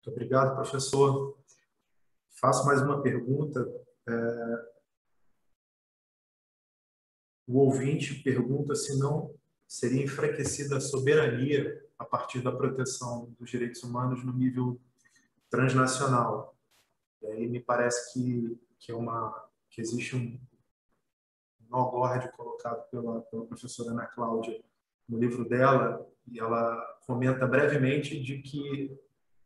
Muito obrigado, professor. Faço mais uma pergunta. O ouvinte pergunta se não seria enfraquecida a soberania a partir da proteção dos direitos humanos no nível transnacional. E aí me parece que existe um nó gorde colocado pela professora Ana Cláudia no livro dela, e ela comenta brevemente de que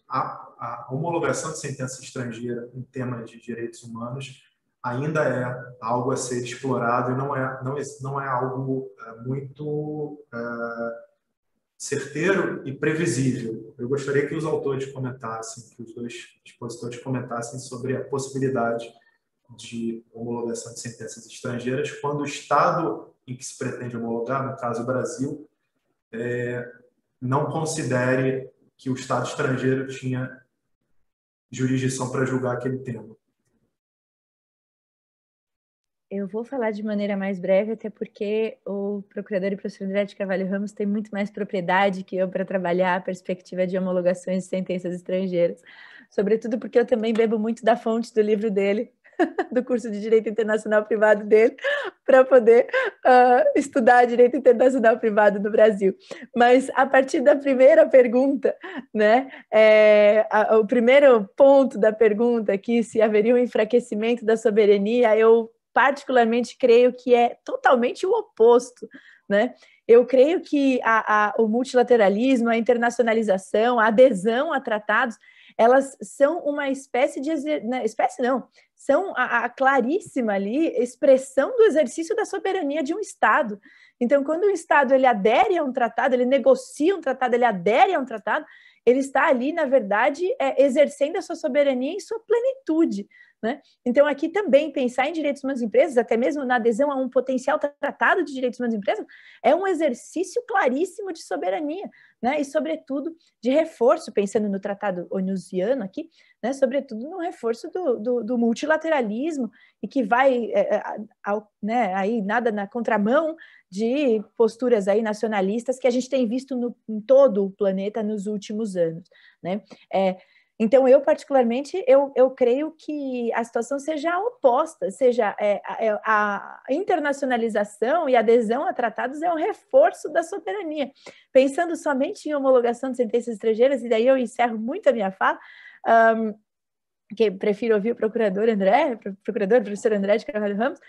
a homologação de sentença estrangeira em temas de direitos humanos ainda é algo a ser explorado e não é algo muito certeiro e previsível. Eu gostaria que os autores comentassem, que os dois expositores comentassem sobre a possibilidade de homologação de sentenças estrangeiras quando o Estado em que se pretende homologar, no caso o Brasil, não considere que o Estado estrangeiro tinha jurisdição para julgar aquele tema. Eu vou falar de maneira mais breve, até porque o procurador e professor André de Carvalho Ramos tem muito mais propriedade que eu para trabalhar a perspectiva de homologações de sentenças estrangeiras, sobretudo porque eu também bebo muito da fonte do livro dele, do curso de Direito Internacional Privado dele, para poder estudar Direito Internacional Privado no Brasil. Mas, a partir da primeira pergunta, né, o primeiro ponto da pergunta aqui, se haveria um enfraquecimento da soberania, eu particularmente creio que é totalmente o oposto, né? Eu creio que o multilateralismo, a internacionalização, a adesão a tratados, elas são uma espécie de... espécie não, são a claríssima ali expressão do exercício da soberania de um Estado. Então, quando o Estado ele adere a um tratado, ele negocia um tratado, ele adere a um tratado, ele está ali, na verdade, exercendo a sua soberania em sua plenitude, né? Então, aqui também pensar em direitos humanos de empresas, até mesmo na adesão a um potencial tratado de direitos humanos de empresas, é um exercício claríssimo de soberania, né? E, sobretudo, de reforço, pensando no Tratado Onusiano aqui, né? Sobretudo no reforço do multilateralismo, e que vai né, aí nada na contramão de posturas aí nacionalistas que a gente tem visto em todo o planeta nos últimos anos, né? Então, eu particularmente, eu creio que a situação seja a oposta, seja a internacionalização e adesão a tratados é um reforço da soberania. Pensando somente em homologação de sentenças estrangeiras, e daí eu encerro muito a minha fala, que prefiro ouvir o procurador professor André de Carvalho Ramos,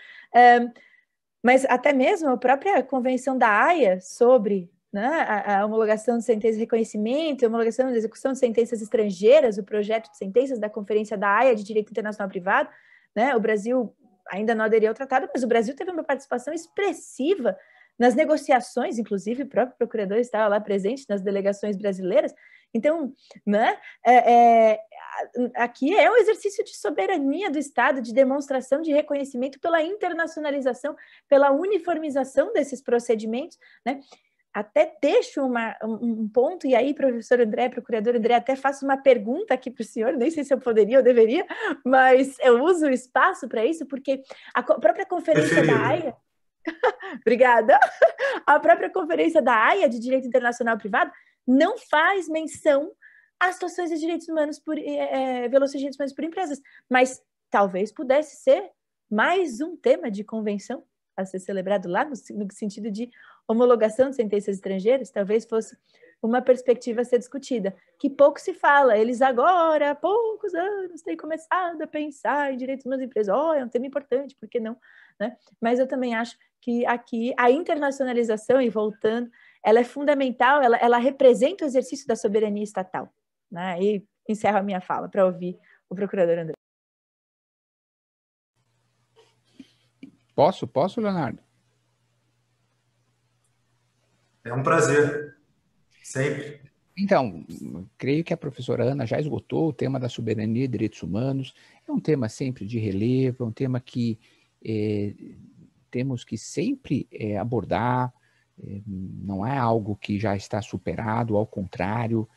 mas até mesmo a própria Convenção da Haia sobre, né, a homologação de sentenças de reconhecimento, a homologação de execução de sentenças estrangeiras, o projeto de sentenças da Conferência da Haia de Direito Internacional Privado, né, o Brasil ainda não aderiu ao tratado, mas o Brasil teve uma participação expressiva nas negociações, inclusive o próprio procurador estava lá presente nas delegações brasileiras. Então, né, aqui é um exercício de soberania do Estado, de demonstração de reconhecimento pela internacionalização, pela uniformização desses procedimentos, né? Até deixo um ponto, e aí, professor André, procurador André, até faço uma pergunta aqui para o senhor, nem sei se eu poderia ou deveria, mas eu uso o espaço para isso, porque a própria Conferência da Haia... Obrigada! A própria Conferência da Haia de Direito Internacional Privado não faz menção às situações de direitos humanos violações de direitos humanos por empresas, mas talvez pudesse ser mais um tema de convenção a ser celebrado lá, no sentido de homologação de sentenças estrangeiras, talvez fosse uma perspectiva a ser discutida, que pouco se fala. Eles agora, há poucos anos, têm começado a pensar em direitos humanos de empresas. É um tema importante, por que não? Né? Mas eu também acho que aqui a internacionalização, e voltando, ela é fundamental, ela representa o exercício da soberania estatal, né? E encerro a minha fala para ouvir o procurador André. Posso, Leonardo? É um prazer, sempre. Então, creio que a professora Ana já esgotou o tema da soberania e direitos humanos. É um tema sempre de relevo, é um tema que temos que sempre abordar, não é algo que já está superado, ao contrário,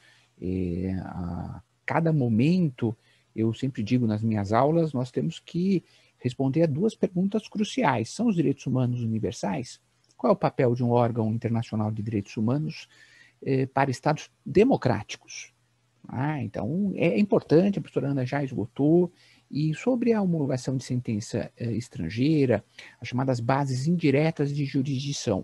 a cada momento, eu sempre digo nas minhas aulas, nós temos que responder a duas perguntas cruciais. São os direitos humanos universais? Qual é o papel de um órgão internacional de direitos humanos para estados democráticos? Então, é importante, a professora Ana já esgotou. E sobre a homologação de sentença estrangeira, as chamadas bases indiretas de jurisdição,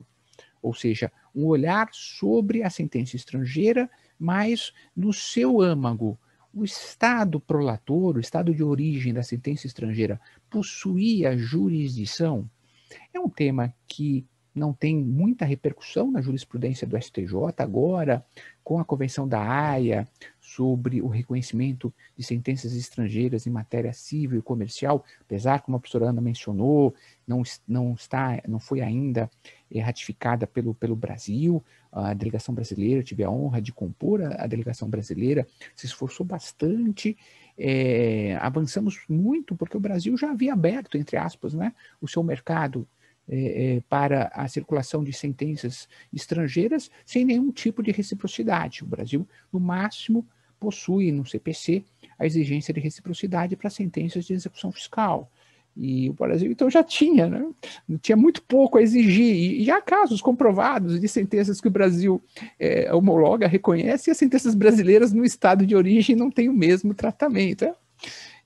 ou seja, um olhar sobre a sentença estrangeira, mas no seu âmago. O estado prolator, o estado de origem da sentença estrangeira, possuía jurisdição? É um tema que não tem muita repercussão na jurisprudência do STJ agora, com a Convenção da Haia sobre o reconhecimento de sentenças estrangeiras em matéria civil e comercial, apesar, como a professora Ana mencionou, não foi ainda ratificada pelo Brasil. A delegação brasileira, tive a honra de compor a delegação brasileira, se esforçou bastante, avançamos muito, porque o Brasil já havia aberto, entre aspas, né, o seu mercado para a circulação de sentenças estrangeiras sem nenhum tipo de reciprocidade. O Brasil, no máximo, possui no CPC a exigência de reciprocidade para sentenças de execução fiscal. E o Brasil, então, já tinha, né? Tinha muito pouco a exigir. E há casos comprovados de sentenças que o Brasil homologa, reconhece, e as sentenças brasileiras no estado de origem não têm o mesmo tratamento.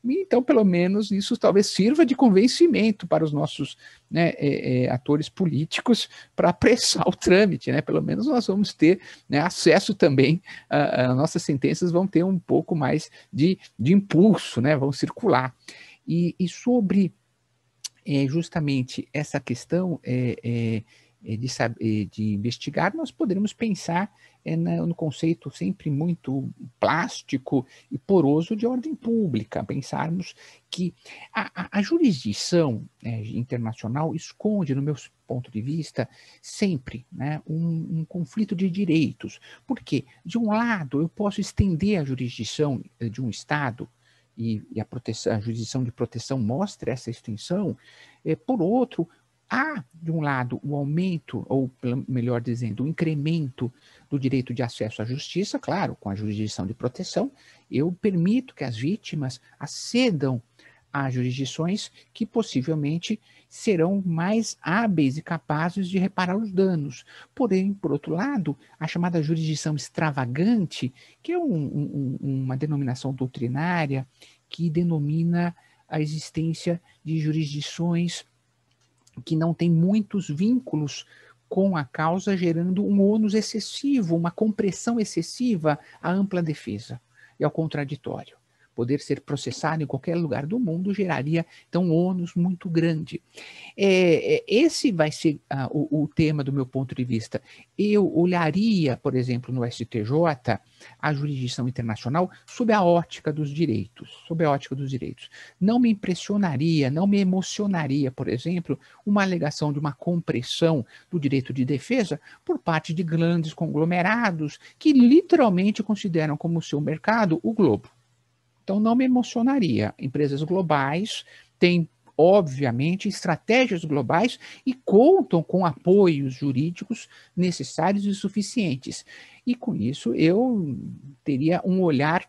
Então, pelo menos, isso talvez sirva de convencimento para os nossos, né, atores políticos para apressar o trâmite, né? Pelo menos nós vamos ter, né, acesso também, as nossas sentenças vão ter um pouco mais de impulso, né? Vão circular. E sobre justamente essa questão de investigar, nós poderemos pensar no conceito sempre muito plástico e poroso de ordem pública, pensarmos que a jurisdição internacional esconde, no meu ponto de vista, sempre, né, um conflito de direitos. Porque, de um lado, eu posso estender a jurisdição de um Estado, e a jurisdição de proteção mostra essa extensão. Por outro, há, de um lado, o aumento, ou melhor dizendo, o incremento do direito de acesso à justiça. Claro, com a jurisdição de proteção, eu permito que as vítimas acedam a jurisdições que possivelmente serão mais hábeis e capazes de reparar os danos. Porém, por outro lado, a chamada jurisdição extravagante, que é uma denominação doutrinária que denomina a existência de jurisdições que não têm muitos vínculos com a causa, gerando um ônus excessivo, uma compressão excessiva à ampla defesa e ao contraditório. Poder ser processado em qualquer lugar do mundo geraria, então, um ônus muito grande. Esse vai ser o tema do meu ponto de vista. Eu olharia, por exemplo, no STJ, a jurisdição internacional sob a ótica dos direitos. Não me impressionaria, não me emocionaria, por exemplo, uma alegação de uma compressão do direito de defesa por parte de grandes conglomerados que literalmente consideram como seu mercado o globo. Então, não me emocionaria. Empresas globais têm, obviamente, estratégias globais e contam com apoios jurídicos necessários e suficientes. E, com isso, eu teria um olhar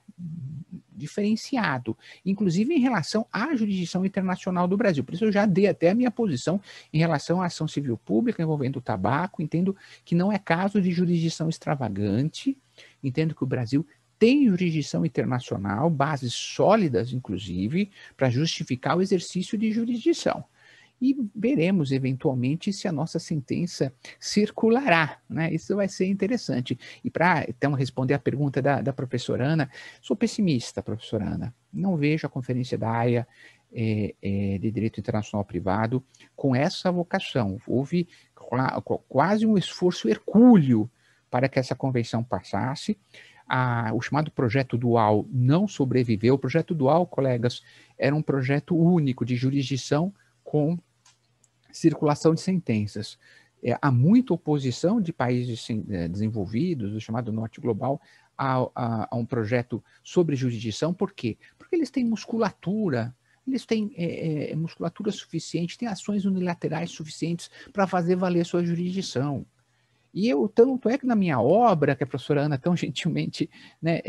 diferenciado, inclusive em relação à jurisdição internacional do Brasil. Por isso, eu já dei até a minha posição em relação à ação civil pública envolvendo o tabaco. Entendo que não é caso de jurisdição extravagante. Entendo que o Brasil tem jurisdição internacional, bases sólidas, inclusive, para justificar o exercício de jurisdição. E veremos, eventualmente, se a nossa sentença circulará, né? Isso vai ser interessante. E para, então, responder a pergunta da professora Ana, sou pessimista, professora Ana. Não vejo a Conferência da Haia de Direito Internacional Privado com essa vocação. Houve quase um esforço hercúleo para que essa convenção passasse. O chamado projeto dual não sobreviveu. O projeto dual, colegas, era um projeto único de jurisdição com circulação de sentenças. Há muita oposição de países desenvolvidos, do chamado Norte Global, a um projeto sobre jurisdição. Por quê? Porque eles têm musculatura, musculatura suficiente, têm ações unilaterais suficientes para fazer valer sua jurisdição. E tanto é que na minha obra, que a professora Ana tão gentilmente, né,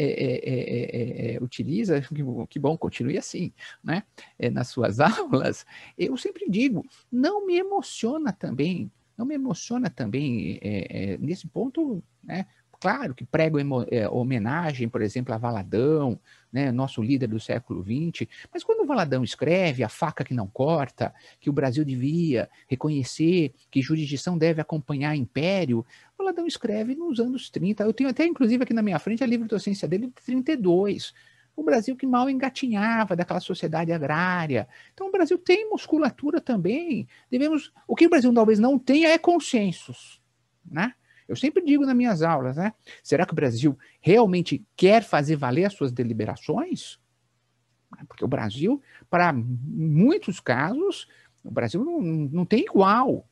utiliza, que bom, continue assim, né, nas suas aulas, eu sempre digo, não me emociona também nesse ponto, né, claro, que pregam homenagem, por exemplo, a Valadão, né, nosso líder do século XX, mas quando o Valadão escreve a faca que não corta, que o Brasil devia reconhecer que jurisdição deve acompanhar império, o Valadão escreve nos anos 30. Eu tenho até, inclusive, aqui na minha frente a livre docência dele de 32. O Brasil que mal engatinhava daquela sociedade agrária. Então, o Brasil tem musculatura também. O que o Brasil talvez não tenha é consensos, né? Eu sempre digo nas minhas aulas, né? Será que o Brasil realmente quer fazer valer as suas deliberações? Porque o Brasil, para muitos casos, o Brasil não tem igual.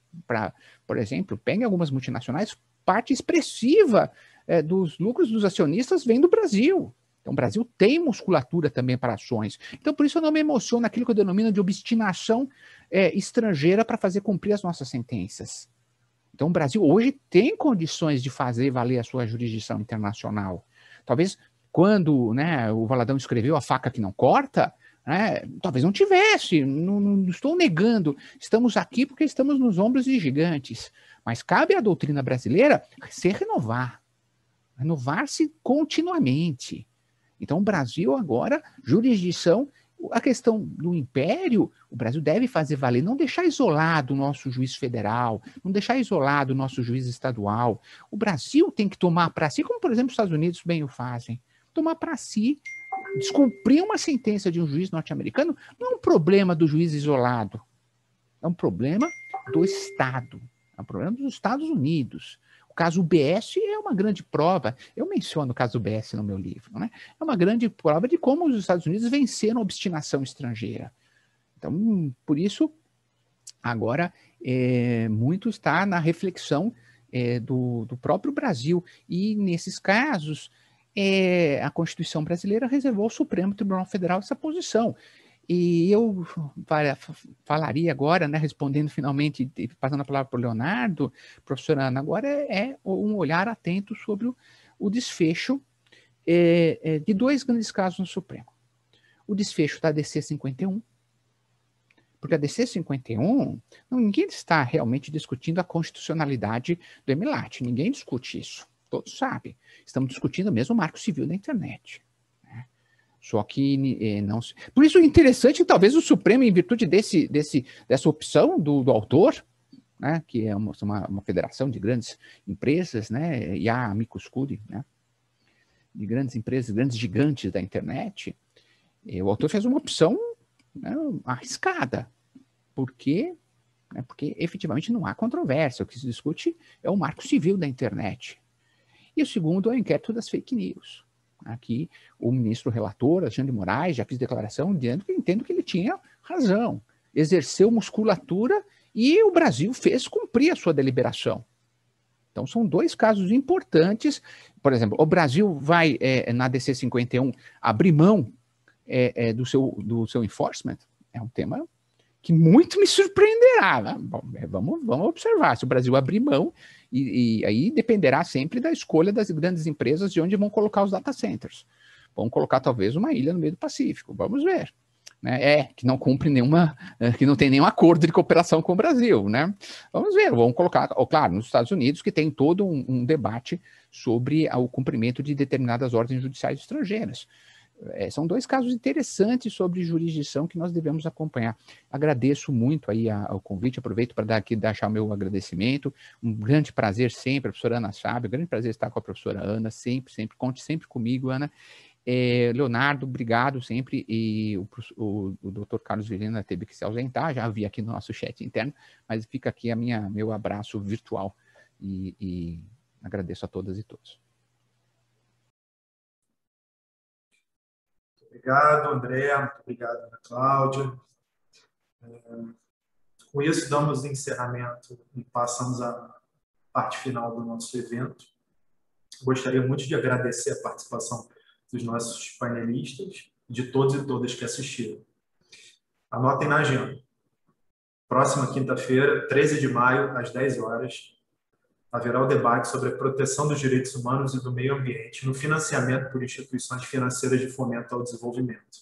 Por exemplo, pegue algumas multinacionais, parte expressiva dos lucros dos acionistas vem do Brasil. Então, o Brasil tem musculatura também para ações. Então, por isso eu não me emociono naquilo que eu denomino de obstinação estrangeira para fazer cumprir as nossas sentenças. Então, o Brasil hoje tem condições de fazer valer a sua jurisdição internacional. Talvez quando, né, o Valadão escreveu A Faca que Não Corta, né, talvez não tivesse, não estou negando. Estamos aqui porque estamos nos ombros de gigantes. Mas cabe à doutrina brasileira se renovar-se continuamente. Então, o Brasil agora, jurisdição, a questão do império, o Brasil deve fazer valer, não deixar isolado o nosso juiz federal, não deixar isolado o nosso juiz estadual. O Brasil tem que tomar para si, como, por exemplo, os Estados Unidos bem o fazem, tomar para si, descumprir uma sentença de um juiz norte-americano não é um problema do juiz isolado, é um problema do Estado, é um problema dos Estados Unidos. O caso UBS é uma grande prova, eu menciono o caso UBS no meu livro, né? É uma grande prova de como os Estados Unidos venceram a obstinação estrangeira. Então, por isso, agora, muito está na reflexão do próprio Brasil. E, nesses casos, a Constituição brasileira reservou ao Supremo Tribunal Federal essa posição. E eu falaria agora, né, respondendo finalmente, passando a palavra para o Leonardo, professora Ana, agora um olhar atento sobre o desfecho de dois grandes casos no Supremo. O desfecho da DC 51, porque a DC 51, ninguém está realmente discutindo a constitucionalidade do MLAT, ninguém discute isso, todos sabem. Estamos discutindo mesmo o marco civil da internet. Só que não. Por isso é interessante que talvez o Supremo, em virtude dessa opção do autor, né, que é uma federação de grandes empresas, né, e a amicus curiae, né, de grandes empresas, grandes gigantes da internet, o autor fez uma opção, né, arriscada, porque efetivamente não há controvérsia. O que se discute é o marco civil da internet. E o segundo é o inquérito das fake news. Aqui, o ministro relator, Alexandre de Moraes, já fez declaração dizendo que entendo que ele tinha razão. Exerceu musculatura e o Brasil fez cumprir a sua deliberação. Então, são dois casos importantes. Por exemplo, o Brasil vai, na DC 51, abrir mão do seu enforcement? É um tema que muito me surpreenderá. Né? Bom, vamos observar. Se o Brasil abrir mão, e aí dependerá sempre da escolha das grandes empresas de onde vão colocar os data centers. Vão colocar talvez uma ilha no meio do Pacífico. Vamos ver. Né? Que não cumpre que não tem nenhum acordo de cooperação com o Brasil. Né? Vamos ver. Vão colocar, claro, nos Estados Unidos, que tem todo um debate sobre o cumprimento de determinadas ordens judiciais estrangeiras. São dois casos interessantes sobre jurisdição que nós devemos acompanhar. Agradeço muito aí o convite, aproveito para deixar o meu agradecimento. Um grande prazer sempre, a professora Ana sabe, um grande prazer estar com a professora Ana, sempre, conte sempre comigo, Ana. Leonardo, obrigado sempre, e o doutor Carlos Vilhena teve que se ausentar, já vi aqui no nosso chat interno, mas fica aqui meu abraço virtual e agradeço a todas e todos. Obrigado, André. Muito obrigado, Ana Cláudia. Com isso, damos encerramento e passamos à parte final do nosso evento. Gostaria muito de agradecer a participação dos nossos panelistas, de todos e todas que assistiram. Anotem na agenda. Próxima quinta-feira, 13 de maio, às 10 horas, haverá o debate sobre a proteção dos direitos humanos e do meio ambiente no financiamento por instituições financeiras de fomento ao desenvolvimento.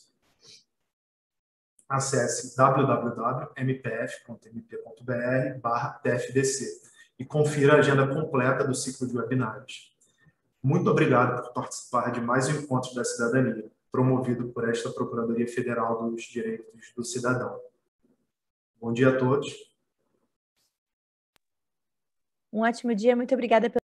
Acesse www.mpf.mp.br/TFDC e confira a agenda completa do ciclo de webinários. Muito obrigado por participar de mais um Encontro da Cidadania, promovido por esta Procuradoria Federal dos Direitos do Cidadão. Bom dia a todos. Um ótimo dia, muito obrigada pela